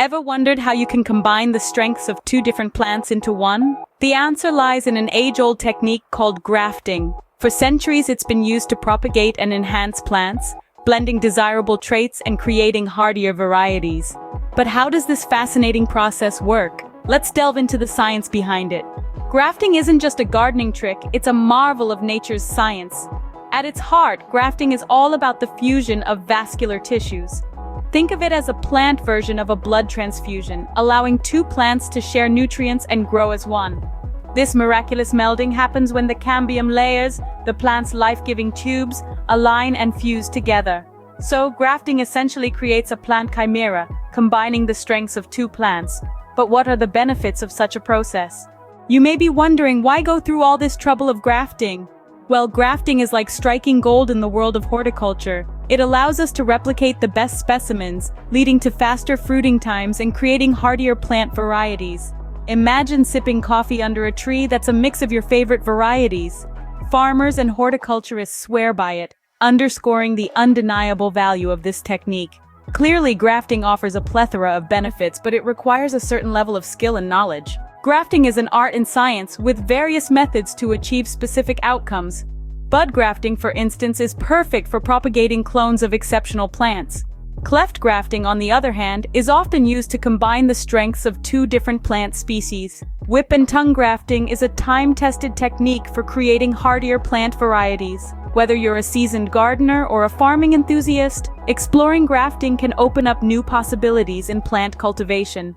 Ever wondered how you can combine the strengths of two different plants into one? The answer lies in an age-old technique called grafting. For centuries, it's been used to propagate and enhance plants, blending desirable traits and creating hardier varieties. But how does this fascinating process work? Let's delve into the science behind it. Grafting isn't just a gardening trick, it's a marvel of nature's science. At its heart, grafting is all about the fusion of vascular tissues. Think of it as a plant version of a blood transfusion, allowing two plants to share nutrients and grow as one. This miraculous melding happens when the cambium layers, the plant's life-giving tubes, align and fuse together. So, grafting essentially creates a plant chimera, combining the strengths of two plants. But what are the benefits of such a process? You may be wondering, why go through all this trouble of grafting? Well, grafting is like striking gold in the world of horticulture. It allows us to replicate the best specimens, leading to faster fruiting times and creating hardier plant varieties. Imagine sipping coffee under a tree that's a mix of your favorite varieties. Farmers and horticulturists swear by it, underscoring the undeniable value of this technique. Clearly, grafting offers a plethora of benefits, but it requires a certain level of skill and knowledge. Grafting is an art and science, with various methods to achieve specific outcomes. Bud grafting, for instance, is perfect for propagating clones of exceptional plants. Cleft grafting, on the other hand, is often used to combine the strengths of two different plant species. Whip and tongue grafting is a time-tested technique for creating hardier plant varieties. Whether you're a seasoned gardener or a farming enthusiast, exploring grafting can open up new possibilities in plant cultivation.